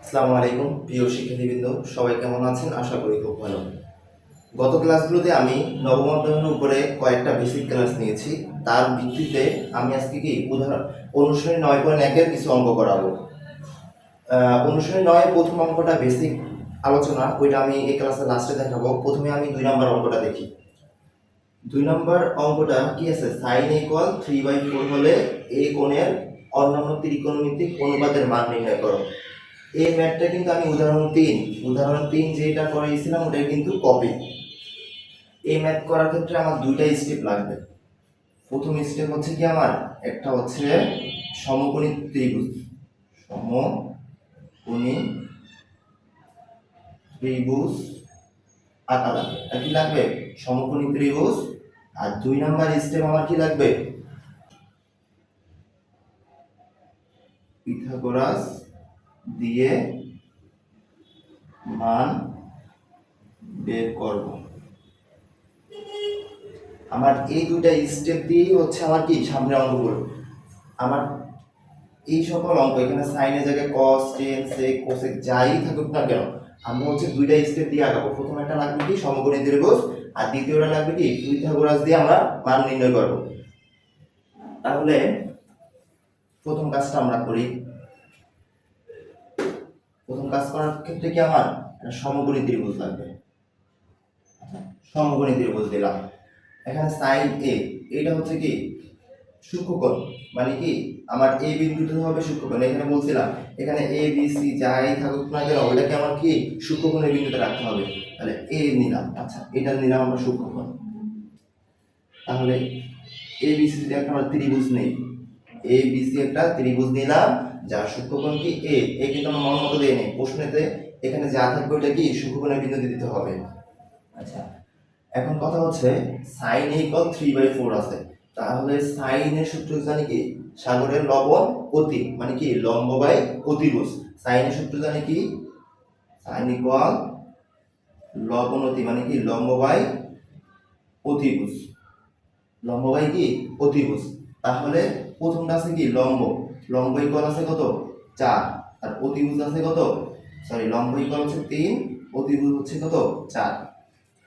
আসসালামু আলাইকুম প্রিয় শিক্ষার্থীবৃন্দ, সবাই কেমন আছেন? আশা করি খুব ভালো। গত ক্লাসগুলোতে আমি নবম অধ্যায়ের উপরে কয়েকটা বেসিক ক্লাস নিয়েছি। তার ভিত্তিতে আমি আজকে উদাহরণ অনুশীলনী 9.1-এর কিছু অঙ্ক করাবো। অনুশীলনী 9-এর প্রথম অঙ্কটা বেসিক আলোচনা, ওইটা আমি এই ক্লাসের লাস্টে দেখাবো। প্রথমে আমি 2 নম্বর অঙ্কটা দেখি। 2 নম্বর অঙ্কটা কি আছে? sin = 3/4 হলে এই কোণের অন্যান্য ত্রিকোণমিতিক অনুপাতের মান নির্ণয় করো। এই ম্যাথটা কিন্তু আমি উদাহরণ 3 যেটা করেছিলাম ওটা কিন্তু কপি। এই ম্যাথ করার ক্ষেত্রে আমার দুইটা স্টেপ লাগবে। প্রথম স্টেপ হচ্ছে কি, আমার একটা হচ্ছে সমকোণী ত্রিভুজ, সমকোণী ত্রিভুজ আঁকা লাগবে। আর কি লাগবে? সমকোণী ত্রিভুজ। আর 2 নাম্বার স্টেপ আমার কি লাগবে? পিথাগোরাস দিয়ে মান বের করব। আমার এই দুইটা স্টেপ দিয়েই হচ্ছে আমার কি সামনের অঙ্কগুলো। আমার এই সকল অঙ্ক, এখানে সাইনের জায়গায় কস, টেন, সেক, কোসেক যাই থাকুক না কেন, আমরা হচ্ছে দুইটা স্টেপ দিয়ে আগাবো। প্রথম একটা লাগবে কি সমকোণী ত্রিভুজ, আর দ্বিতীয়টা লাগবে কি পিথাগোরাস দিয়ে আমরা মান নির্ণয় করব। তাহলে প্রথম কাজটা আমরা করি। প্রথম কাজ করার ক্ষেত্রে কি আমার সমকোণী ত্রিভুজ লাগবে। সমকোণী ত্রিভুজ দিলাম। এখানে সাইন এ, এটা হচ্ছে কি সূক্ষ্মকোণ, মানে কি আমার এই বিন্দুটা হবে সূক্ষ্মকোণ। এখানে বলছিলাম এখানে এ বি সি যাই থাকুক না কেন ওটাকে আমার কি সূক্ষ্মকোণের বিন্দুতে রাখতে হবে। তাহলে এ নিলাম, আচ্ছা এটা নিলাম আমরা সূক্ষ্মকোণ। তাহলে এ বি সি একটা আমরা ত্রিভুজ নেই, এ বি সি একটা ত্রিভুজ নিলাম যার সূক্ষ্মকোণ কি এ কিন্তু আমরা মন মতো দিয়ে নেই, প্রশ্নেতে এখানে যা থাকবে ওটা কি সূক্ষ্মকোণের বিন্দুতে দিতে হবে। আচ্ছা, এখন কথা হচ্ছে sin = 3/4 আছে। তাহলে সাইনের সূত্র জানি কি সাগরের লবণ অতি, মানে কি লম্ব বাই অতিভুজ। সাইনের সূত্র জানি কি sin = লবণ অতি, মানে কি লম্ব বাই অতিভুজ। লম্ব বাই কি অতিভুজ। তাহলে প্রথমটা আছে কি লম্ব, লম্ব ইকুয়াল আছে কত 4, আর অতিভুজ আছে কত, লম্ব ইকুয়াল হচ্ছে 3, অতিভুজ হচ্ছে কত 4।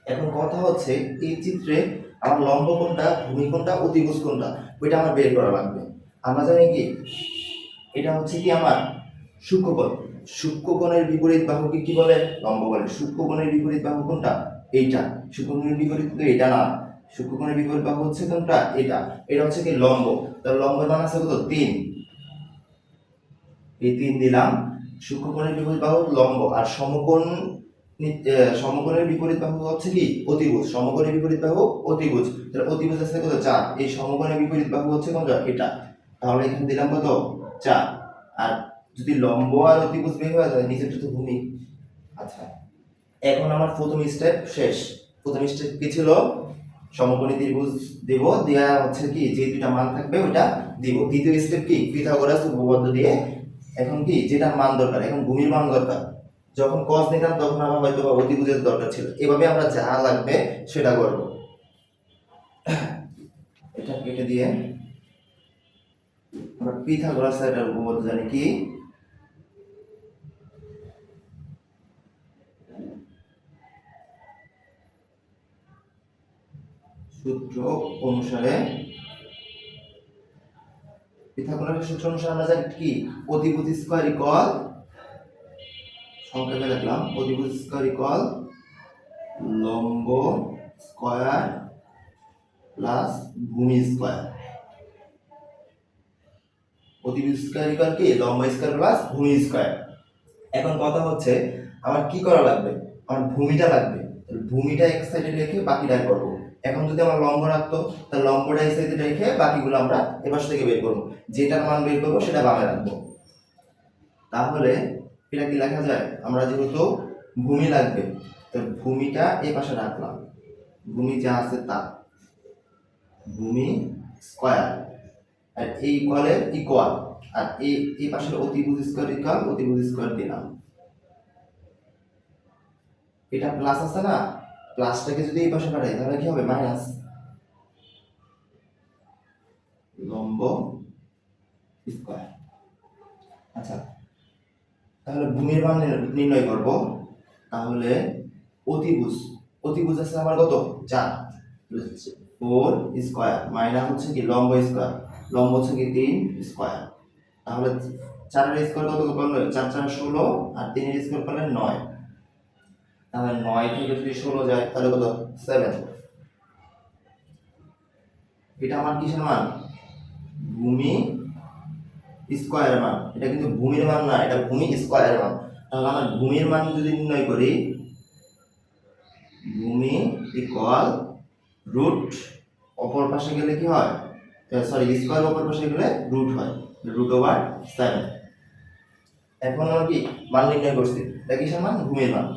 এখন কথা হচ্ছে এই চিত্রে আমার লম্ব কোনটা, ভূমি কোনটা, অতিভুজ কোনটা, ওইটা আমার বের করা লাগবে। আমরা জানি কি এটা হচ্ছে কি আমার সূক্ষ্মকোণ। সূক্ষ্মকোণের বিপরীত বাহুকে কি বলে? লম্ব বলে। সূক্ষ্মকোণের বিপরীত বাহু কোনটা? এইটা। সূক্ষ্মকোণের বিপরীত কিন্তু এটা না, সূক্ষ্মকোণের বিপরীত বাহু হচ্ছে কোনটা? এটা। এটা হচ্ছে কি লম্ব। তার লম্বের মান আছে কত 3, এই 3 দিলাম। সূক্ষ্মকোণের বিপরীত বাহু লম্ব, আর সমকোণের বিপরীত বাহু হচ্ছে কি অতিভুজ। সমকোণের বিপরীত বাহু অতিভুজ, তাহলে অতিভুজ আছে কত 4, এই সমকোণের বিপরীত বাহু হচ্ছে কোনটা? এটা। তাহলে এখানে দিলাম কত 4। আর যদি লম্ব আর অতিভুজ বের হয়ে যায় নিচেরটা তো ভূমি। আচ্ছা, এখন আমার প্রথম স্টেপ শেষ। প্রথম স্টেপ কি ছিল? সমকোণী ত্রিভুজ দেব, দেয়া হচ্ছে কি যে দুইটা মান থাকবে ওইটা দিব। দ্বিতীয় স্টেপ কি পিথাগোরাস উপপাদ্য দিয়ে এখন কি যেটা মান দরকার, এখন ভূমির মান দরকার। যখন cos নিতাম তখন আমার হয়তো অতিভুজের দরকার ছিল। এভাবে আমরা যা লাগবে সেটা করব। এটা কেটে দিয়ে আমরা পিথাগোরাসের উপপাদ্য জানি কি সূত্র অনুসারে, পিথাগোরাসের সূত্র অনুসারে আমরা জানি কি অতিভুজ স্কয়ার ইকুয়াল, সংক্ষেপে লিখলাম অতিভুজ স্কয়ার ইকুয়াল লম্ব স্কয়ার প্লাস ভূমি স্কয়ার। অতিভুজ স্কয়ার ইকুয়াল কি লম্ব স্কয়ার প্লাস ভূমি স্কয়ার। এখন কথা হচ্ছে আমার কি করা লাগবে? আমার ভূমিটা লাগবে। ভূমিটা এক সাইডে রেখে বাকিটা করব। এখন যদি আমার লম্ব রাখতো তাহলে লম্বটা এই সাইডে রেখে বাকিগুলো আমরা এপাশ থেকে বের করব। যেটার মান বের করব সেটা বামে রাখবো। তাহলে এটা কি লেখা যায়? আমরা যেহেতু ভূমি লাগবে তো ভূমিটা এই পাশে রাখলাম, ভূমি যা আছে তা, ভূমি স্কয়ার আর এই ইকুয়ালের ইকুয়াল, আর এই পাশের অতিভুজ স্কয়ার ইকুয়াল অতিভুজ স্কয়ার দিলাম। এটা প্লাস আছে না, প্লাসটাকে যদি এই পাশে পাঠাই তাহলে কি হবে? মাইনাস। লম্ব স্কয়ার। আচ্ছা, তাহলে ভূমির মান নির্ণয় করব। তাহলে অতিভুজ, অতিভুজ আছে আমার কত 4, 4 স্কয়ার মাইনাস হচ্ছে কি লম্ব স্কয়ার, লম্ব হচ্ছে কি 3 স্কয়ার। তাহলে 4 এর স্কয়ার কত করলে 4 4 16 আর 3 এর স্কয়ার করলে 9। তাহলে 9 থেকে যদি 16 যায় তাহলে কত 7। এটা আমার কিসের মান? ভূমি স্কয়ারের মান। এটা কিন্তু ভূমির মান না, এটা ভূমি স্কয়ারের মান। তাহলে আমরা ভূমির মান যদি নির্ণয় করি, ভূমি ইকুয়াল রুট অপর পাশে গেলে কি হয়, সরি স্কয়ার অপর পাশে গেলে রুট হয়, √7। এখন আমরা কি মান নির্ণয় করছি, এটা কিসের মান? ভূমির মান।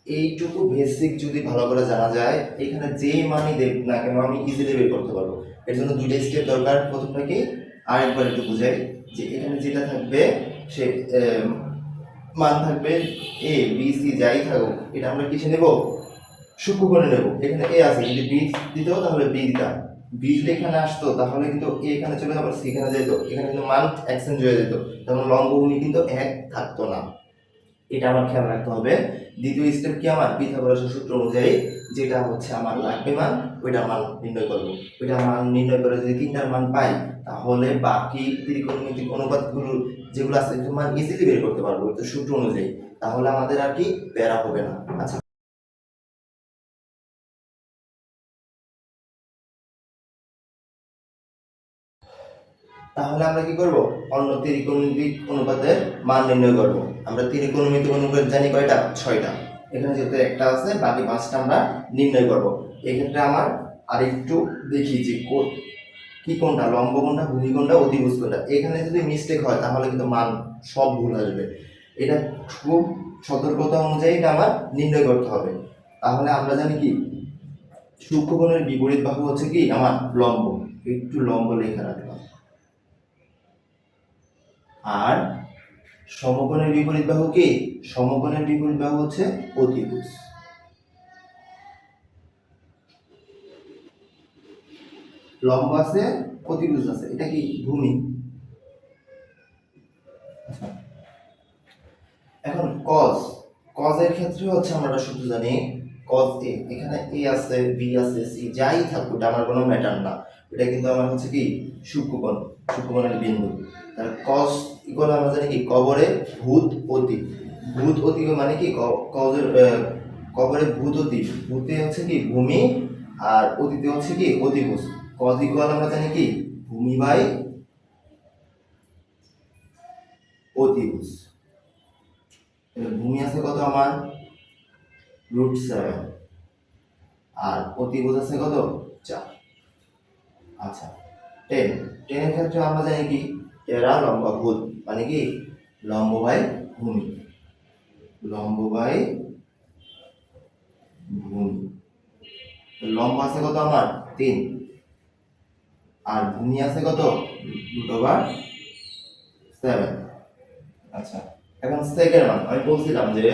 এইটুকু বেসিক যদি ভালো করে জানা যায়, এখানে যেই মানই দেখ না কেন আমি ইজিলি বের করতে পারবো। এর জন্য দুইটা স্টেপ দরকার। প্রথমটা কি আরেকবার একটু বুঝাই, যে এখানে যেটা থাকবে সে মান থাকবে এ বি সি যাই থাকুক, এটা আমরা কিসে নেব? সূক্ষ্মকোণে নেব। এখানে এ আছে, যদি বি দিত তাহলে বি দিতাম, বি যদি এখানে আসতো তাহলে কিন্তু এ এখানে চলে যাবে, সি এখানে যেত, এখানে কিন্তু মান এক্সচেঞ্জ হয়ে যেত, তখন লম্বভূমি কিন্তু এক থাকতো না। এটা আমার খেয়াল রাখতে হবে। দ্বিতীয় স্টেপ কি আমার? পিথাগোরাসের সূত্র অনুযায়ী যেটা হচ্ছে আমার লাগবে মান, ওইটা মান নির্ণয় করব। ওইটা মান নির্ণয় করে যদি তিনটার মান পাই, তাহলে বাকি ত্রিকোণমিতিক অনুপাতগুলো যেগুলো আছে এগুলোর মান ইজিলি বের করতে পারবো তো সূত্র অনুযায়ী। তাহলে আমাদের আর কি প্যারা হবে না। আচ্ছা, তাহলে আমরা কি করব? অন্য ত্রিকোণমিতিক অনুপাতের মান নির্ণয় করব। আমরা ত্রিকোণমিতিক অনুপাত জানি কয়টা? 6টা। এখানে যেহেতু একটা আছে, বাকি 5টা আমরা নির্ণয় করব। এক্ষেত্রে আমার আরেকটু দেখি যে কি কোনটা, লম্ব কোনটা, ভূমি কোনটা, অতিভুজ কোনটা। এখানে যদি মিস্টেক হয় তাহলে কিন্তু মান সব ভুল আসবে। এটা খুব সতর্কতা অনুযায়ী এটা আমার নির্ণয় করতে হবে। তাহলে আমরা জানি কি সূক্ষ্মকোণের বিপরীত বাহু হচ্ছে কি আমার লম্ব। একটু লম্ব লেখা রাখলাম। আর সমকোণের বিপরীত বাহু কি? সমকোণের বিপরীত বাহু হচ্ছে অতিভুজ। লম্ব আছে, অতিভুজ আছে, এটা কি ভূমি। এখন কজ, কজের ক্ষেত্রে হচ্ছে আমরা একটা সূত্র জানি, কজ এ। এখানে এ আছে, বি আছে, সি যাই থাকুক, এটা আমার কোনো ম্যাটার না। এটা কিন্তু আমার হচ্ছে কি সূক্ষ্মকোণ, সূক্ষ্মকোণের বিন্দু। তাহলে কজ ইকুয়াল আমরা জানি কি কবরে ভূত অতি। ভূত অতি মানে কি কজের কবরে ভূত অতি, ভূতে হচ্ছে কি ভূমি আর অতিতে হচ্ছে কি অতিভুজ। কজ ইকুয়াল আমরা জানি কি ভূমি বাই অতিভুজ। ভূমি আছে কত আমার √7 আর অতিভুজ আছে কত 4। আচ্ছা, 10 10 এর ক্ষেত্রে আমরা জানি কি টেরা লম্ব ভূত মানে কি লম্ব বাই ভূমি, লম্ব বাই ভূমি। লম্ব আছে কত আমার 3 আর ভূমি আছে কত √7। আচ্ছা, এখন সেকেন্ড মান আমি বলছিলাম যে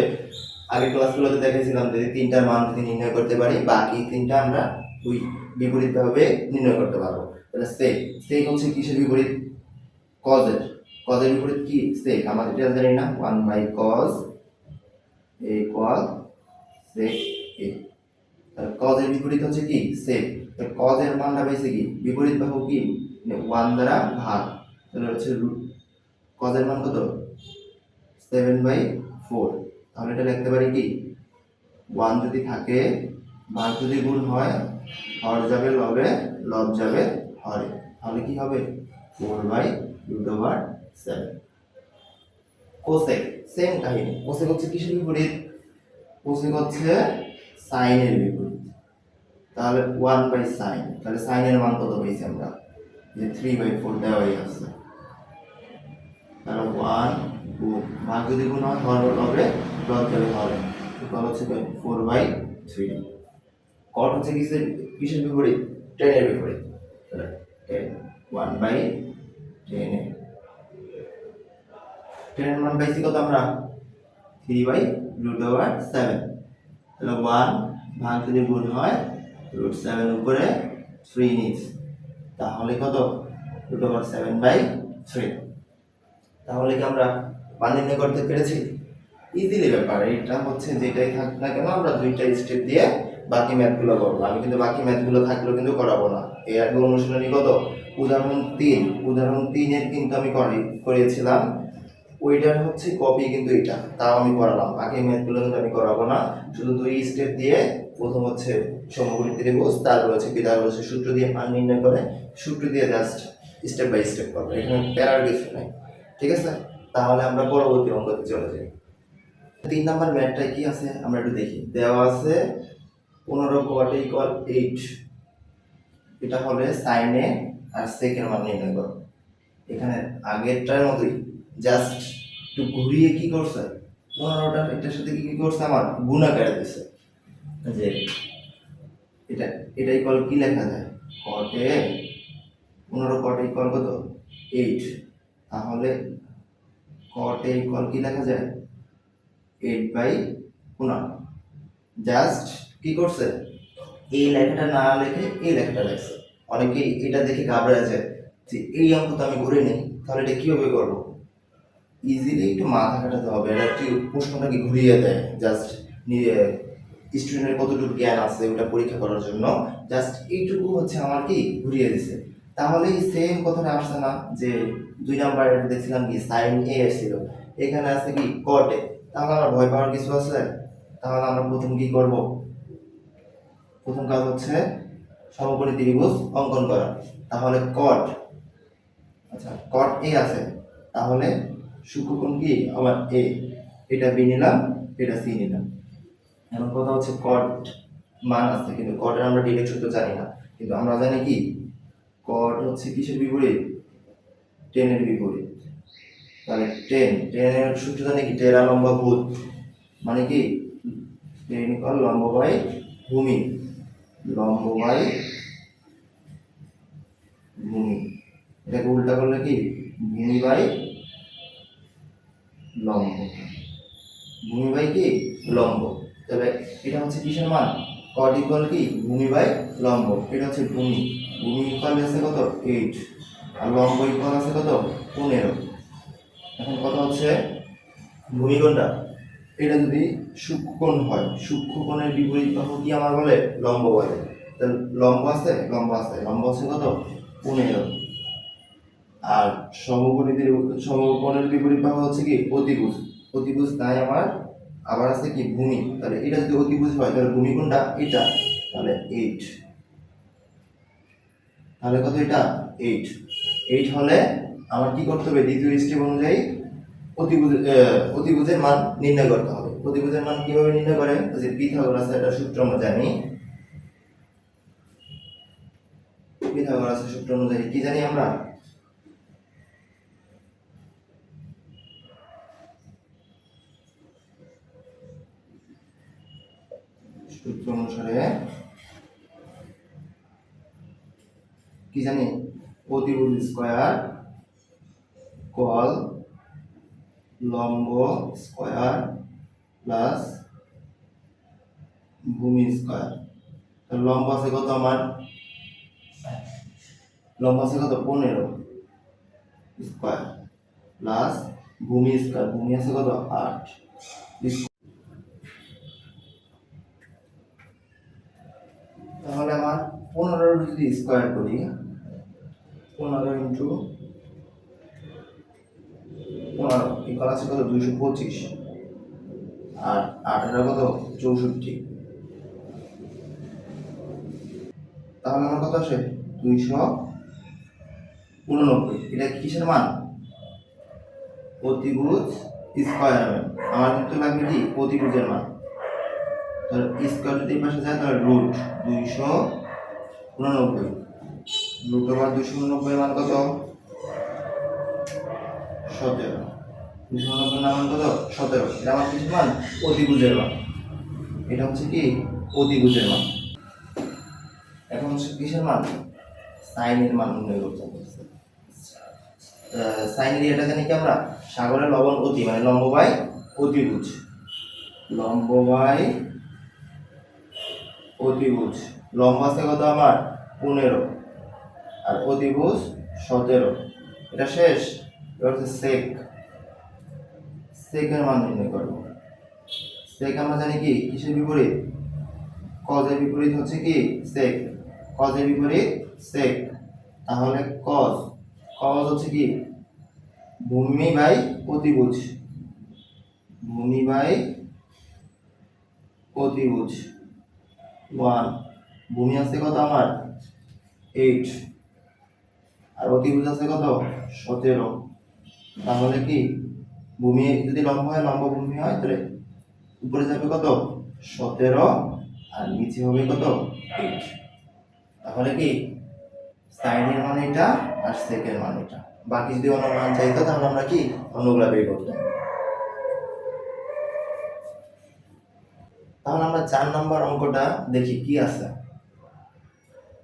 আগের ক্লাসগুলোতে দেখেছিলাম যে তিনটার মান যদি নির্ণয় করতে পারি, বাকি তিনটা আমরা ওই বিপরীতভাবে নির্ণয় করতে পারবো। তাহলে সেক, সেক হচ্ছে কিসের বিপরীত? কজের। কজের বিপরীত কি সেক, আমাদের এটা জানি না, 1/cos a equal sec a। তাহলে কজের বিপরীত হচ্ছে কি সেক। তাহলে কজের মানটা পাইছে কি বিপরীত বাহু কি 1 দ্বারা ভাগ, তাহলে হচ্ছে কজের মান কত 7/4। তাহলে এটা লিখতে পারি কি 1 যদি থাকে, ভাগ যদি গুণ হয়, হর যাবে লবে, লব যাবে হরে, তাহলে কি হবে 4/√7। কোসেক সেম কাহিনী। কোসেক হচ্ছে কিসের বিপরীত? কোসেক হচ্ছে সাইনের বিপরীত। তাহলে 1/sin, তাহলে সাইনের মান কত পাইছি আমরা? যে 3/4 দেওয়াই আছে। তাহলে 1 গুণ ভাগ যদি গুণ হয়, হর লবে, লব যাবে হরে, তাহলে হচ্ছে 4/3। কট হচ্ছে কিসের কিসের বিপরীত? 10 এর বিপরীত। তাহলে 10 1/10 10 এর মান পাইছি কত আমরা 3/√7। তাহলে 1 ভাগ যদি গুণ হয় √7 উপরে 3 নিচ, তাহলে কত √7/4 3। তাহলে কি আমরা মান নির্ণয় করতে পেরেছি? ইজিলি ব্যাপার, এটা হচ্ছে যেটাই থাক না কেন আমরা দুইটা স্টেপ দিয়ে বাকি ম্যাথগুলো করবো। আমি কিন্তু বাকি ম্যাথগুলো থাকলেও কিন্তু করাবো না। এই আগে অনুশীলনী কত, উদাহরণ 3 এর কিন্তু আমি করিয়েছিলাম, ওইটার হচ্ছে কপি কিন্তু এটা, তাও আমি করালাম। বাকি ম্যাথগুলো কিন্তু আমি করাবো না, শুধু 2 স্টেপ দিয়ে প্রথম হচ্ছে সমকোণী ত্রিভুজ, তারপর হচ্ছে পিথাগোরাসের সূত্র দিয়ে মান নির্ণয় করে সূত্র দিয়ে জাস্ট স্টেপ বাই স্টেপ করবো, এখানে প্যারার কিছু নাই। ঠিক আছে, তাহলে আমরা পরবর্তী অঙ্কতে চলে যাই। 3 নাম্বার ম্যাথটায় কি আছে আমরা একটু দেখি। দেওয়া আছে 15 cot = 8, এটা হবে sin a আর sec এর মান নির্ণয় করো। এখানে আগেরটার মতোই জাস্ট একটু ঘুরিয়ে কি করছে, 15টা এটার সাথে কি করছে আমার গুণাকারে দিছে, যে এটা এটা ইকুয়াল কি লেখা যায়, cot a 15 cot = কত 8, তাহলে cot a ইকুয়াল কি লেখা যায় 8/15। জাস্ট কি করছে, এই লেখাটা না লিখে এই লেখাটা লিখছে। অনেকে এটা দেখে ঘাবড়ে যায় যে এই অঙ্ক তো আমি করে নেই, তাহলে এটা কিভাবে করবো। ইজিলি একটু মাথা খাটাতে হবে, এটা একটু প্রশ্নটাকে ঘুরিয়ে দেয়, জাস্ট স্টুডেন্টের কতটুকু জ্ঞান আছে ওটা পরীক্ষা করার জন্য জাস্ট এইটুকু হচ্ছে আমার কি ঘুরিয়ে দিছে। তাহলে সেম কথাটা আসছে না, যে 2 নাম্বার দেখছিলাম কি sin a এসেছিল, এখানে আছে কি cot a, তাহলে আমার ভয় পাওয়ার কিছু আছে। তাহলে আমরা প্রথম কি করব, প্রথম কাজ হচ্ছে সমকোণী ত্রিভুজ অঙ্কন করা। তাহলে cot, আচ্ছা cot a আছে, তাহলে সূক্ষ্মকোণ কি আমার a, এটা b নিলাম, এটা c নিলাম। এখন কথা হচ্ছে cot মান আছে, কিন্তু cot এর আমরা ডিরেক্ট সূত্র জানি না, কিন্তু আমরা জানি কি cot হচ্ছে কিসের বিপরীত, tan এর বিপরীত। তাহলে tan এর সূত্র জানি কি টেরা লম্বা ভূত, মানে কি tan = লম্ব বাই ভূমি, লম্ব বাই ভূমি। এটাকে উল্টা করলে কি ভূমি বাই লম্ব, ভূমি বাই কি লম্ব। তবে এটা হচ্ছে কিসের মান, cot = কি ভূমি বাই লম্ব, এটা হচ্ছে ভূমি, ভূমি ইকুয়াল আছে কত 8 আর লম্ব ইকুয়াল আছে কত 15। এখন কথা হচ্ছে ভূমি কোণটা, এটা যদি সূক্ষ্মকোণ হয়, সূক্ষ্মকোণের বিপরীত বাহু কি আমার বলে লম্ব বলে। তাহলে লম্ব আছে লম্ব আছে কত 15, আর সমকোণের বিপরীত বাহু হচ্ছে কি অতিভুজ, অতিভুজ তাই আমার আবার আছে কি ভূমি। তাহলে এটা যদি অতিভুজ হয় তাহলে ভূমি কোণটা এটা, তাহলে 8, তাহলে কত এটা 8 হলে আমার কি করতে হবে, দ্বিতীয় স্টেপ অনুযায়ী অতিভুজের মান নির্ণয় করতে হবে। অতিভুজের মান কিভাবে নির্ণয় করে, যে পিথাগোরাসের একটা সূত্র আমরা জানি, পিথাগোরাসের সূত্র অনুযায়ী কি জানি আমরা, সূত্র অনুসারে কি জানি, অতিভুজ স্কয়ার কল লম্ব স্কয়ার প্লাস ভূমি স্কয়ার। লম্ব আছে কত আমার, লম্ব আছে কত 15 স্কয়ার প্লাস ভূমি স্কয়ার, ভূমি আছে কত 8। তাহলে আমার 15 যদি স্কয়ার করি, 15 ইন্টু 15 ইকুয়াল আছে কত 225, আর 8 কত 64। তাহলে আমার কত আসে 289। এটা কিসের মান, অতিভুজ স্কয়ার। আমার কিন্তু লাগবে কি অতিভুজের মান, তাহলে স্কয়ার যদি এই পাশে যায় তাহলে রুট 289, রুট ওভার 289 মান কত 17, 289 মান কত 17। এটা আমার কিসের মান, অতিভুজের মান, এটা হচ্ছে কি অতিভুজের মান। এখন হচ্ছে কিসের মান, সাইন এর মান নির্ণয় করতে হবে। সাইন এর এটা জানি কি আমরা, সাগরের লবণ অতি, মানে লম্ব বাই অতিভুজ, লম্ব বাই অতিভুজ। লম্ব আছে কত আমার 15 আর অতিভুজ 17, এটা শেষ। এবার হচ্ছে সেক, সেকের মান নির্ণয় করবো। সেক আমরা জানি কি কিসের বিপরীত, কজের বিপরীত হচ্ছে কি সেক, কজের বিপরীত সেক। তাহলে কজ, কজ হচ্ছে কি ভূমি বাই অতিভুজ, ভূমি বাই অতিভুজ 1। ভূমি আছে কত আমার 8, আর অতিভুজ আছে কত 17। তাহলে কি ভূমি যদি লম্ব হয়, লম্ব ভূমি হয়, তাহলে উপরে যাবে কত 17 আর নিচে হবে কত 8। তাহলে কি সাইনের মান এটা আর সেকের মান এটা। বাকি যদি অন্য মান চাইতো তাহলে আমরা কি অন্যগুলা বের করতাম। তাহলে আমরা 4 নম্বর অঙ্কটা দেখি কি আছে,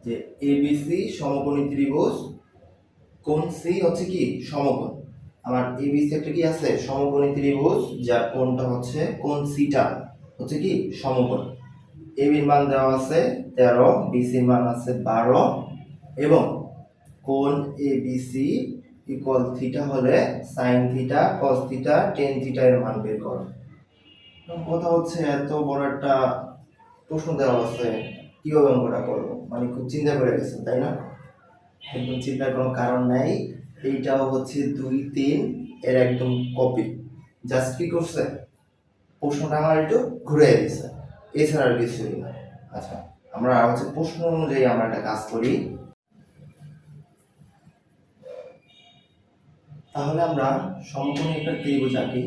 যে এবিসি সমকোণী ত্রিভুজ, কোণ সি হচ্ছে কি সমকোণ। আমার এবিসি একটা কি আছে সমকোণী ত্রিভুজ, যার কোণটা হচ্ছে কোণ সিটা হচ্ছে কি সমকোণ। এবির মান দেওয়া আছে 13, বিসির মান আছে 12, এবং কোণ এবিসি ইকুয়াল থিটা হলে sine theta, cos theta, tan theta এর মান বের করো। কথা হচ্ছে এত বড় একটা প্রশ্ন দেওয়া আছে, কিভাবে অঙ্কটা করবো, মানে খুব চিন্তা করে গেছেন তাই না? একদম চিন্তার কোনো কারণ নাই। এইটাও হচ্ছে 2, 3 এর একদম কপি। জাস্ট কি করছে, প্রশ্নটা আমার একটু ঘুরে দিচ্ছে, এছাড়া আর কিছুই না। আচ্ছা, আমরা হচ্ছে প্রশ্ন অনুযায়ী আমরা একটা কাজ করি। তাহলে আমরা সমকোণী একটা ত্রিভুজ আঁকি।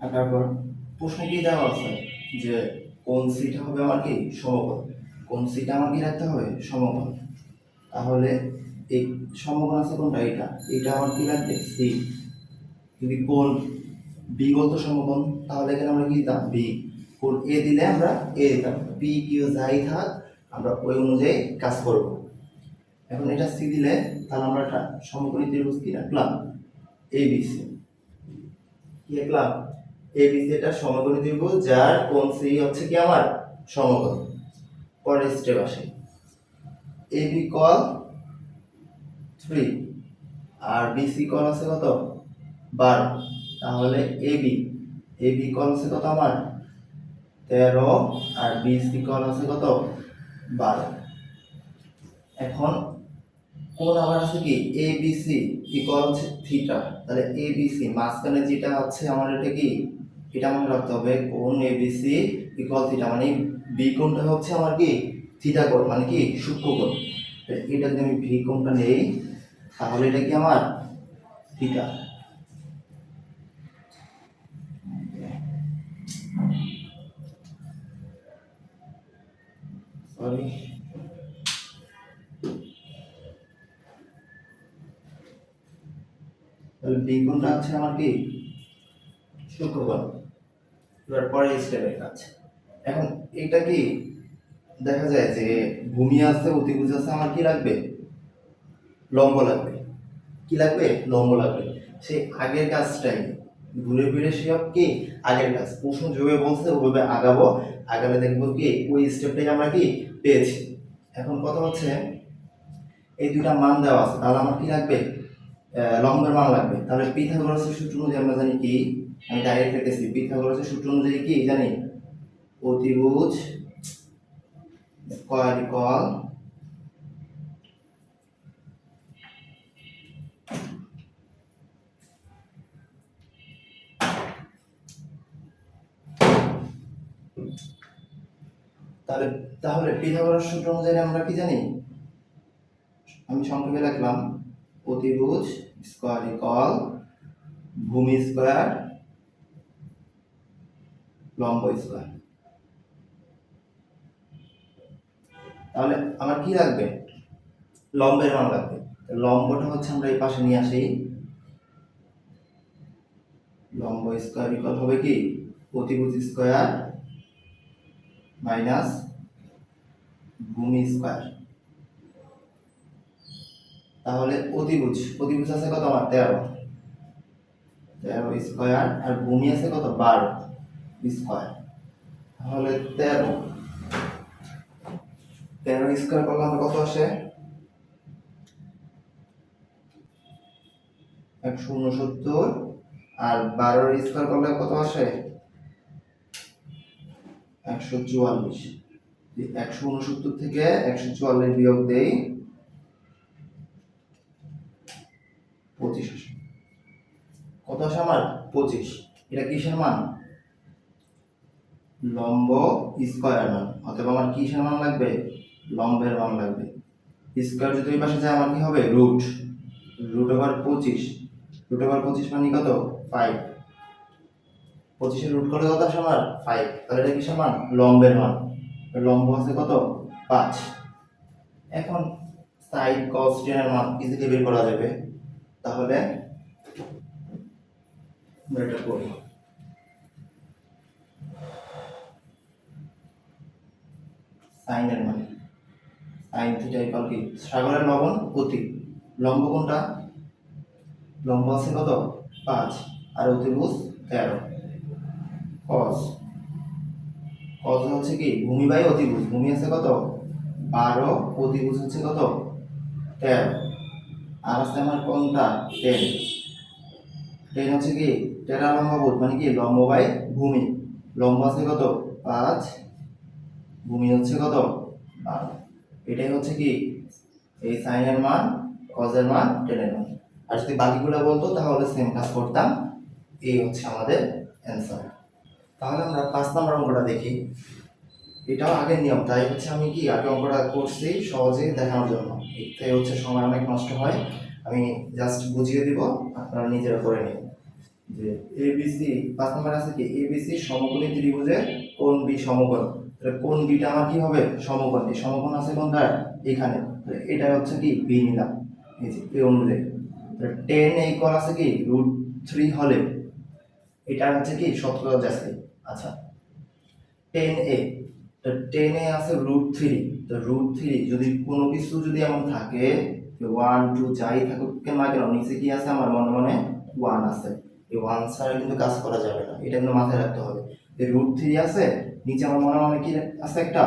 আঁকার পর প্রশ্নে কি দেওয়া আছে যে কোন সিটা হবে আমার কি সমকোণ, কোন সিটা আমার কি রাখতে হবে সমকোণ। তাহলে এই সমকোণ আছে কোনটা, এটা এটা আমার কি লাগবে সি। যদি কোন বি বলতো সমকোণ, তাহলে এখানে আমরা কি দিতাম বি। কোন এ দিলে আমরা এ দিতাম, পি কিউ যাই থাক আমরা ওই অনুযায়ী কাজ করব। এখন এটা সি দিলে তাহলে আমরা একটা সমকোণী ত্রিভুজ কি রাখলাম এবিসি। কি রাখলাম এবিসি, এটা সমকোণী ত্রিভুজ যার কোণ সি হচ্ছে কি আমার সমকোণ। পরের স্টেপ আসে, এবি কল 3 আর বিসি কল আছে কত 12। তাহলে এবি, এবি কল আছে কত আমার 13 আর বিসি কল আছে কত 12। এখন কোণ আবার আছে কি এবিসি ইকুয়াল হচ্ছে থিটা। তাহলে এবিসি মাঝখানে যেটা আছে আমার এটা কি, এটা মনে রাখতে হবে, কোণ এবিসি ইকুয়াল থিটা, মানে বি কোণটা হচ্ছে আমার কি থিটা কোণ, মানে কি সূক্ষ্মকোণ। এটা যদি আমি ভি কোণটা নেই তাহলে এটা কি আমার থিটা। সরি, তাহলে বি কোণটা হচ্ছে আমার কি সূক্ষ্মকোণ। এবার পরে স্টেপের কাজ। এখন এটা কি দেখা যায় যে ভূমি আছে অতিভুজ আছে, আমার কি লাগবে লম্ব লাগবে। কি লাগবে লম্ব লাগবে। সেই আগের কাজটাই ঘুরে ফিরে সে কি আগের কাজ, প্রশ্ন যেভাবে বলছে ওইভাবে আগাবো, আগালে দেখবো কি ওই স্টেপটাই আমরা কি পেয়েছি। এখন কথা হচ্ছে এই দুইটা মান দেওয়া আছে, তাহলে আমার কি লাগবে লম্বের মান লাগবে। তাহলে পিথাগোরাসের সূত্র অনুযায়ী আমরা জানি কি, আমি ডাইরেক্ট লিখেছি, পিথাগোরাসের সূত্র অনুযায়ী কি জানি অতিভুজ স্কয়ার ইকুয়াল তাহলে তাহলে পিথাগোরাস সূত্র অনুযায়ী আমরা কি জানি, আমি সংক্ষেপে লিখলাম অতিভুজ স্কয়ার ইকুয়াল ভূমি স্কয়ার লম্ব স্কয়ার। তাহলে আমার কি লাগবে লম্বের মান লাগবে। লম্বটা হচ্ছে আমরা এই পাশে নিয়ে আসি, লম্ব স্কয়ার ইকুয়াল হবে কি অতিভুজ স্কয়ার মাইনাস ভূমি স্কয়ার। তাহলে অতিভুজ, অতিভুজ আছে কত আমার 13, 13 স্কয়ার, আর ভূমি আছে কত 12 স্কয়ার। তাহলে 13 13 স্কয়ার করলে আমার কত আসে 169, আর 12 স্কয়ার করলে কত আসে 144। 169 থেকে 144 বিয়োগ দেই 25 আসে। কত আসে আমার 25। এটা কিসের মান লম্ব স্কয়ার মান, অথবা আমার কিসের মান লাগবে লম্বের মান লাগবে। স্কয়ার যদি ওই পাশে যায় আমার কি হবে root, root over 25, root over 25 মানে কত 5, 25 এর রুট করলে কত আসে আমার 5, তাহলে এটা কিসের মান লম্বের মান। লম্ব আছে কত 5। এখন সাইন cos tan এর মান ইজিলি বের করা যাবে, তাহলে আমরা এটা করি। সাইন এর মান সাইন থিটা ইকুয়াল কি সাগরের লবণ অতি, লম্ব কোনটা লম্ব আছে কত 5 আর অতিভুজ 13, cos cos হচ্ছে কি ভূমি বাই অতিভুজ, ভূমি আছে কত 12, অতিভুজ হচ্ছে কত 13, আর আছে আমার কোনটা 10, 10 হচ্ছে কি টেরা লম্ব ভূত মানে কি লম্ব বাই ভূমি, লম্ব আছে কত 5, ভূমি হচ্ছে কত 12। এটাই হচ্ছে কি এই সাইনের মান cos এর মান tan এর মান। আর যদি বাকিগুলো বলতো তাহলে সেম কাজ করতাম। এই হচ্ছে আমাদের অ্যান্সার। তাহলে আমরা 5 নম্বর অঙ্কটা দেখি। এটাও আগের নিয়ম, তাই হচ্ছে আমি কি আগে অঙ্কটা করছি সহজে দেখানোর জন্য, এতে হচ্ছে সময় অনেক নষ্ট হয়, আমি জাস্ট বুঝিয়ে দিব, আপনারা নিজেরা করে নিন। যে এবিসি 5 নম্বর আছে কি এবিসি সমকোণী ত্রিভুজের কোণ বি সমকোণ, তাহলে কোণ বিটা আমার কি হবে সমকোণ, এই সমকোণ আছে কোনটা এখানে, তাহলে এটা হচ্ছে কি বি নিলাম এই যে এই অনুযায়ী। তাহলে 10 ইকুয়াল আছে কি √3 হলে এটা হচ্ছে কি সূত্র যাচ্ছে। আচ্ছা 10a, তো 10a আছে √3, তো √3 যদি কোনো কিছু যদি এমন থাকে 1 2 যাই থাকুক কেন কেন নিচে কি আছে আমার মনে মনে 1 আছে, এই 1 ছাড়া কিন্তু কাজ করা যাবে না, এটা কিন্তু মাথায় রাখতে হবে। এই √3 আছে নিচে আমার মনে মনে কি আছে একটা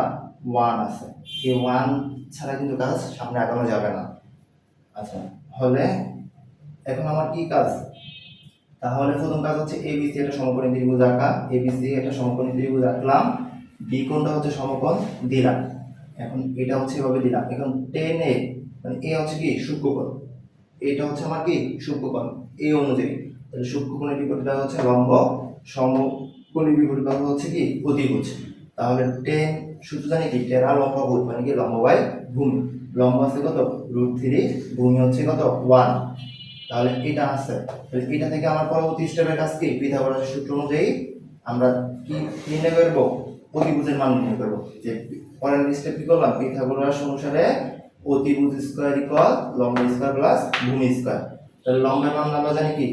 1 আছে, এই 1 ছাড়া কিন্তু কাজ সামনে আগানো যাবে না। আচ্ছা হলে এখন আমার কি কাজ, তাহলে প্রথম কাজ হচ্ছে এবিসি একটা সমকোণী ত্রিভুজ আঁকা, এবিসি একটা সমকোণী ত্রিভুজ আঁকলাম, বি কোণটা হচ্ছে সমকোণ দিলাম, এখন এটা হচ্ছে এভাবে দিলাম। এখন 10a মানে এ হচ্ছে কি সূক্ষ্মকোণ, এটা হচ্ছে আমার কি সূক্ষ্মকোণ এই অনুযায়ী, তাহলে সূক্ষ্মকোণের বিপরীতটা হচ্ছে লম্ব, সমকোণের বিপরীতটা হচ্ছে কি অতিভুজ। তাহলে 10 সূত্র জানি কি টেরা লম্ব ভুজ মানে কি লম্ব বাই ভূমি, লম্ব আছে কত √3, ভূমি হচ্ছে কত 1, তাহলে এটা আছে। তাহলে এটা থেকে আমার পরবর্তী স্টেপের কাজ কি পিথাগোরাসের সূত্র অনুযায়ী আমরা কি নির্ণয় করব অতিভুজের মান নির্ণয় করব। যে পরের স্টেপ কি করলাম পিথাগোরাস অনুসারে অতিভুজ স্কয়ার ইকুয়াল লম্ব স্কয়ার প্লাস ভূমি স্কয়ার, তাহলে লম্বের মান আমরা জানি কি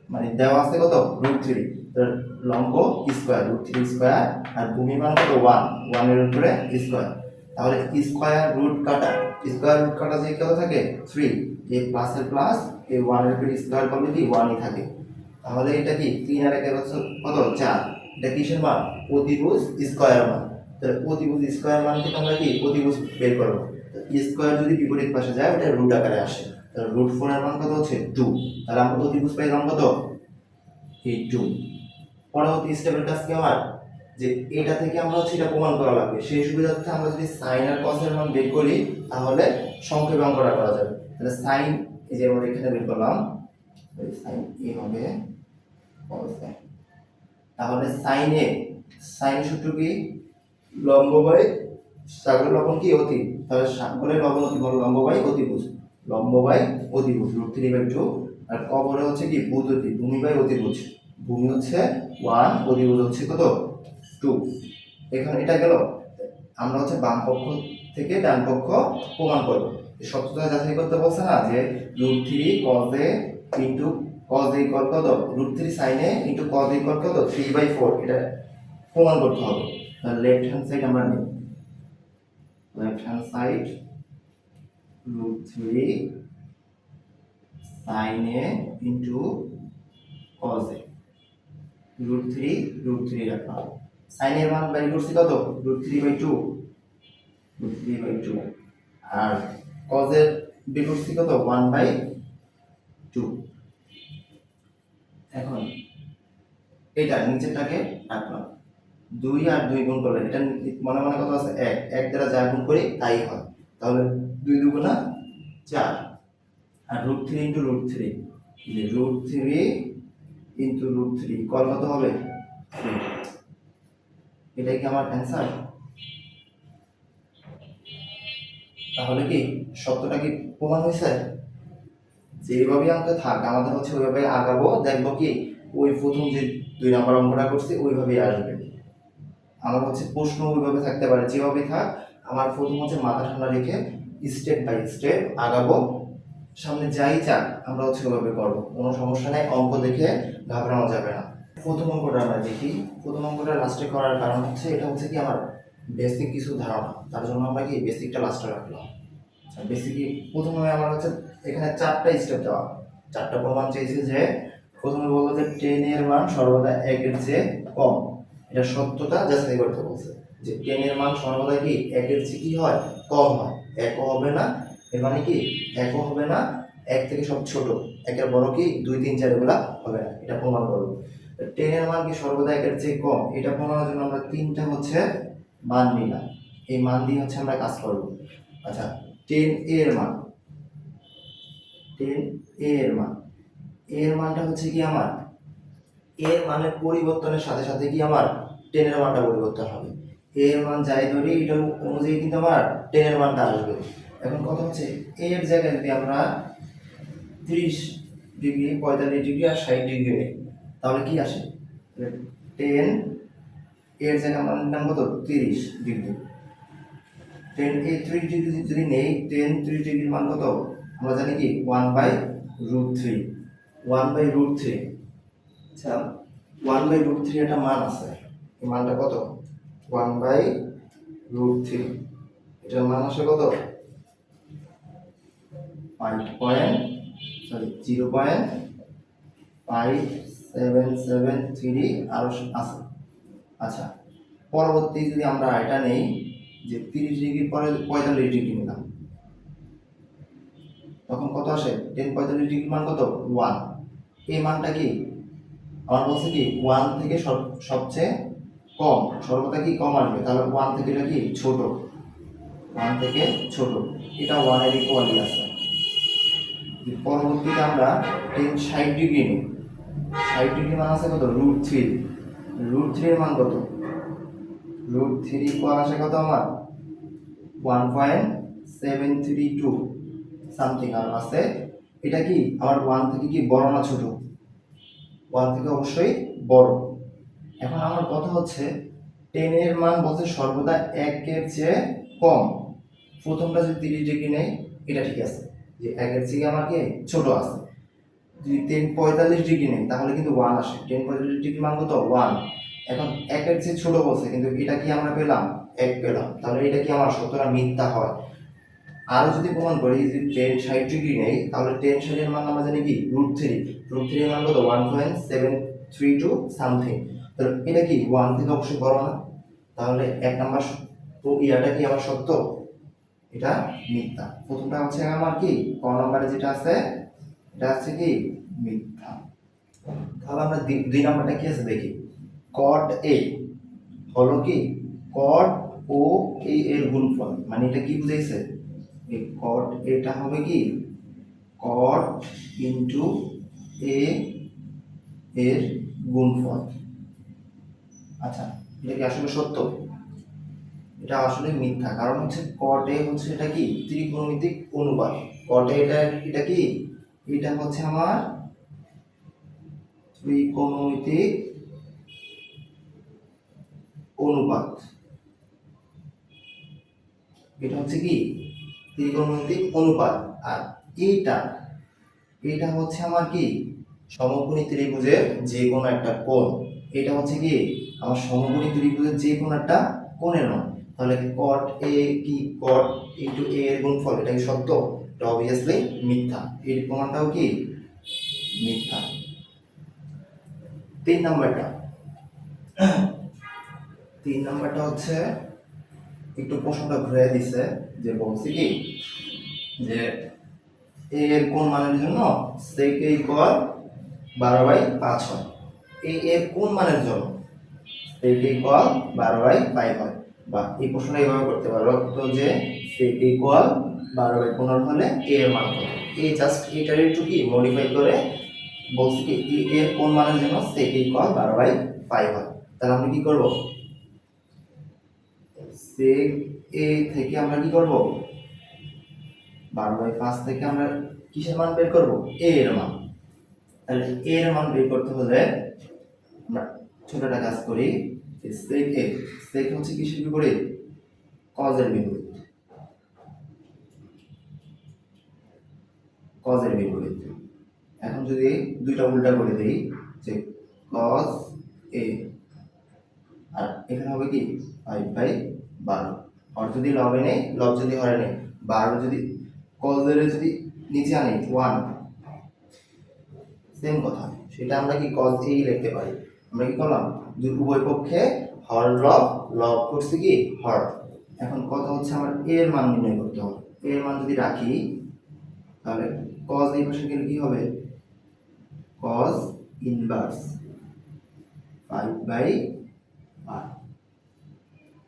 মানে দেওয়া আছে কত √3, তাহলে লম্ব স্কয়ার √3 স্কয়ার আর ভূমি মান কত 1, 1 এর উপরে স্কয়ার, তাহলে স্কয়ার রুট কাটা স্কয়ার রুট কাটা যে কত থাকে 3, এই প্লাস এর প্লাস এই 1 এর উপরে স্কয়ার করলে কি 1 ই থাকে, তাহলে এটা কি 3 আর 1 এর হচ্ছে কত 4, এটা কিসের মান অতিভুজ স্কয়ার মান, তাহলে অতিভুজ স্কয়ার মান থেকে আমরা কি অতিভুজ বের করব, স্কয়ার যদি বিপরীত পাশে যায় ওটা রুট আকারে আসে, তাহলে √4 এর মান কত হচ্ছে 2, তাহলে আমরা অতিভুজ পাইলাম কত এই 2। পরবর্তী স্টেপের কাজ কি আমার যে এটা থেকে আমরা হচ্ছে এটা প্রমাণ করা লাগবে, সেই সুবিধার্থে আমরা যদি সাইন আর কস এর মান বের করি তাহলে সংক্ষেপে অঙ্কটা করা যাবে। তাহলে সাইন এই যে আমরা এখানে বের করলাম সাইন এ হবে cos a, তাহলে সাইন এ সাইন সূত্র কি লম্ব বাই সাগরের লবণ কি অতি, তাহলে সাগরের লবণ অতি বল লম্ব বাই অতিভুজ, লম্ব বাই অতিভুজ √3/2, আর কবরে হচ্ছে কি ভূত অতি ভূমি বাই অতিভুজ, ভূমি হচ্ছে 1, অতিভুজ হচ্ছে কত 2। এখন এটা গেল, আমরা হচ্ছে বাম পক্ষ থেকে ডান পক্ষ প্রমাণ করব, এই সত্যতা যাচাই করতে বলছে না যে √3 cos a into cos a equal কত √3 sin a into cos a equal কত 3/4, এটা প্রমাণ করতে হবে। তাহলে লেফট হ্যান্ড সাইড আমরা নিই, left hand side √3 sin a into cos a, √3 রাখলাম, sin এর মান বাই করছি কত √3/2, √3/2 আর কজের বিরুট সি কত 1/2। এখন এটা নিচেরটাকে রাখলাম 2 আর 2 গুণ করলে এটা মনে মনে কত আছে 1 1 দ্বারা যা গুণ করি তাই হয়, তাহলে 2 দুগুণা 4 আর √3 × √3 যে √3 × √3 কত হবে 3। এটাই কি আমার অ্যান্সার? তাহলে কি সত্যটা কি প্রমাণ হয়েছে? যেভাবে অঙ্ক থাক আমাদের হচ্ছে ওইভাবে আগাবো, দেখবো কি ওই প্রথম যে 2 নম্বর অঙ্কটা করছি ওইভাবেই আসবে। আমার হচ্ছে প্রশ্ন ওইভাবে থাকতে পারে, যেভাবে থাক আমার প্রথম হচ্ছে মাথা ঠান্ডা রেখে স্টেপ বাই স্টেপ আগাবো, সামনে যাই চাক আমরা হচ্ছে ওইভাবে করবো, কোনো সমস্যা নেই। অঙ্ক দেখে ঘাবড়ানো যাবে না। প্রথম অঙ্কটা আমরা দেখি। প্রথম অঙ্কটা লাস্টে করার কারণ হচ্ছে এটা হচ্ছে কি আমার বেসিক কিছু ধারণা, তার জন্য আমরা কি বেসিকটা লাস্টে রাখলাম। বেসিকই প্রথমে আমার হচ্ছে এখানে 4টা স্টেপ দেওয়া, 4টা প্রমাণ চাইছে। যে প্রথমে বলবো যে 10 এর মান সর্বদা 1 এর চেয়ে কম, এটা সত্যতা যাচাই করতে বলছে যে 10 এর মান সর্বদা কি 1 এর চেয়ে কি হয় কম হয়, 1ও হবে না। এর মানে কি 1ও হবে না, 1 থেকে সব ছোট, 1 এর বড় কি 2 3 4 এগুলা হবে না, এটা প্রমাণ করব। 10 এর মান কি সর্বদা 1 এর চেয়ে কম, এটা প্রমাণের জন্য আমরা 3টা হচ্ছে মান নিলাম, এই মান দিয়ে হচ্ছে আমরা কাজ করব। আচ্ছা 10 এর মান, 10 এর মান, এর মানটা হচ্ছে কি আমার এর মানের পরিবর্তনের সাথে সাথে কি আমার 10 এর মানটা পরিবর্তন হবে। এর মান যাই ধরি এটা অনুযায়ী কিন্তু আমার 10 এর মানটা আসবে। এখন কথা হচ্ছে এর জায়গায় যদি আমরা 30 ডিগ্রি 45 ডিগ্রি আর 60 ডিগ্রি নেই তাহলে কি আসে? 10 এর জায়গায় আমরা নিলাম কত 30 ডিগ্রি, 10 এই 30 ডিগ্রি যদি নেই 10 30 ডিগ্রির মান কত আমরা জানি কি 1/√3, 1/√3। আচ্ছা 1/√3 একটা মান আছে, এই মানটা কত 1/√3, এটার মান আসে কত 0.5773 আরো আছে। আচ্ছা পরবর্তী যদি আমরা এটা নেই যে 30 ডিগ্রি পরে 45 ডিগ্রি নিলাম তখন কত আসে 10 45 ডিগ্রি মান কত 1। এই মানটা কি আমার বলছে কি 1 থেকে সবচেয়ে কম, সর্বদা কি কম আসবে, তাহলে 1 থেকে এটা কি ছোট, 1 থেকে ছোট, এটা 1 এর ইকুয়ালি আছে। পরবর্তীতে আমরা 10 60 ডিগ্রি নিই, 60 ডিগ্রি মান আছে কত √3, √3 এর মান কত √3 ইকুয়াল আসে কত আমার 1.732 সামথিং আর আছে। এটা কি আমার 1 থেকে কি বড় না ছোট, 1 থেকে অবশ্যই বড়। এখন আমার কথা হচ্ছে 10 এর মান বলতে সর্বদা 1 এর চেয়ে কম, প্রথমটা যদি 30 ডিগ্রি নেই এটা ঠিক আছে যে 1 এর চেয়ে আমার কি ছোট আছে। যদি 10 45 ডিগ্রি নেই তাহলে কিন্তু 1 আসে, 10 45 ডিগ্রি মান কত 1। এখন 1 এর চেয়ে ছোট বলছে কিন্তু এটা কি আমরা পেলাম 1 পেলাম, তাহলে এটা কি আমার সত্যটা মিথ্যা হয়। আর যদি প্রমাণ করি যদি 10 60 ডিগ্রি নেই তাহলে 10 60 এর মান আমরা জানি কি √3, √3 এর মান কত 1.732 সামথিং, তাহলে এটা কি 1 থেকে অবশ্যই বড় না, তাহলে এক নাম্বার তো ইয়াটা কি আমার সত্য, এটা মিথ্যা। প্রথমটা হচ্ছে আমার কি ক নাম্বারে যেটা আছে এটা আছে কি মিথ্যা। তাহলে আমরা 2 নাম্বারটা কি আছে দেখি। cot a হলো কি cot ও a এর গুণফল, মানে এটা কি বুঝাইছে এই cot এটা হবে কি cot ইনটু a এর গুণফল। আচ্ছা এটা কি আসলে সত্য? এটা আসলে মিথ্যা, কারণ হচ্ছে cot a হচ্ছে এটা কি ত্রিকোণমিতিক অনুপাত। cot a এটা কি এটা হচ্ছে আমার ত্রিকোণমিতিক অনুপাত, এটা হচ্ছে কি ত্রিকোণমিতিক অনুপাত। আর এটা হচ্ছে আমার কি সমকোণী ত্রিভুজের যে কোনো একটা কোণ, এটা হচ্ছে কি আমার সমকোণী ত্রিভুজের যে কোনো একটা কোণের মান। তাহলে cot a কি cot ইনটু a এর গুণফল, এটা কি সত্য? এটা অবভিয়াসলি মিথ্যা, এর প্রমাণটাও কি মিথ্যা। 3 নাম্বারটা হচ্ছে একটু প্রশ্নটা ঘুরে দিছে, যে বলছি কি যে এ এর কোন মানের জন্য sec a ইকুয়াল 12/5 হয়। এ এর কোন মানের জন্য sec a ইকুয়াল 12/5 হয়, বা এই প্রশ্নটা এইভাবে করতে পারো তো যে sec a ইকুয়াল 12/15 হলে a এর মান কত। এই জাস্ট এটার একটু কি মডিফাই করে বলছি কি এ এর কোন মানের জন্য sec a ইকুয়াল 12/5 হয়। তাহলে আমরা কি করব, sec a থেকে আমরা কি করব, 12/5 থেকে আমরা কিসের মান বের করব, a এর মান। তাহলে a এর মান বের করতে হলে আমরা ছোটটা কাজ করি, যে sec a, sec হচ্ছে কিসের বিপরীত, cos এর বিপরীত, cos এর বিপরীত। এখন যদি দুইটা উল্টা করে দেই, যে cos a আর এখানে হবে কি 5/12, আর যদি লবে নেই, লব যদি হরে নেই, 12 যদি cos এর যদি নিচে আনি 1, সেম কথা, সেটা আমরা কি cos a লিখতে পারি। আমরা কি করলাম, দুই উভয় পক্ষে হর লব, লব করছি কি হর। এখন কথা হচ্ছে আমার a এর মান নির্ণয় করতে হবে। a এর মান যদি রাখি তাহলে cos এই পাশে গেলে কি হবে, cos ইনভার্স 5/12।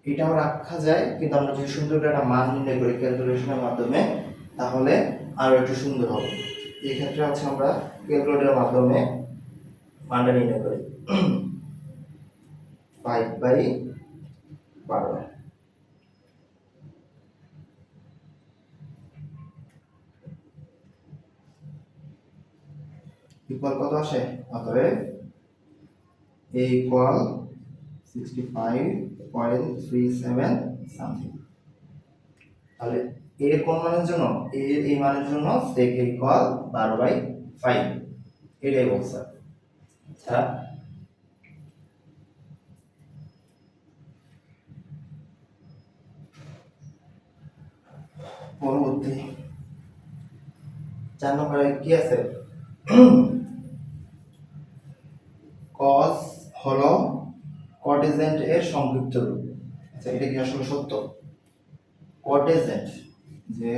এটাও রাখা যায়, কিন্তু আমরা যদি সুন্দর করে একটা মান নির্ণয় করি ক্যালকুলেশনের মাধ্যমে তাহলে আরো একটু সুন্দর হবে। এই ক্ষেত্রে হচ্ছে আমরা ক্যালকুলেটরের মাধ্যমে মানটা নির্ণয় করি 5/12 ইকুয়াল কত আসে, অতএব a ইকুয়াল 65.37 সামথিং। তাহলে a এর কোন মানের জন্য, a এর এই মানের জন্য sec a ইকুয়াল 12/5, এটাই বলছে। আচ্ছা পরবর্তী 4 নম্বরে কি আছে, cos হলো কটেজেন্ট এর সংক্ষিপ্ত রূপ। আচ্ছা এটা কি আসলে সত্য, কটেজেন্ট, যে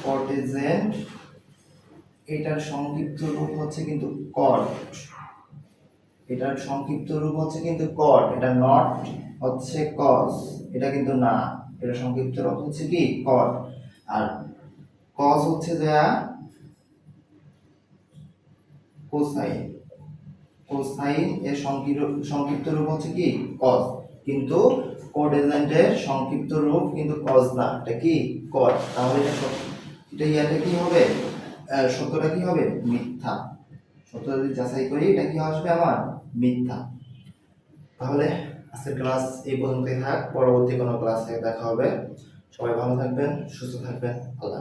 কটেজেন্ট এটার সংক্ষিপ্ত রূপ হচ্ছে কিন্তু কট, এটার সংক্ষিপ্ত রূপ হচ্ছে কিন্তু কট, এটা নট হচ্ছে কস, এটা কিন্তু না, এটা সংক্ষিপ্ত রূপ হচ্ছে কি কট। আর কস হচ্ছে যা কোসাইন, কোসাইন এর সংক্ষিপ্ত রূপ হচ্ছে কি কস, কিন্তু কোটেজেন্টের সংক্ষিপ্ত রূপ কিন্তু কস না, এটা কি কট। তাহলে এটা ইয়াতে কি হবে, সত্যটা কি হবে, মিথ্যা। সত্য যদি যাচাই করি এটা কি আসবে আমার, মিথ্যা। তাহলে আজকের ক্লাস এই পর্যন্তই থাক, পরবর্তী কোনো ক্লাসে দেখা হবে। সবাই ভালো থাকবেন, সুস্থ থাকবেন, আল্লাহ।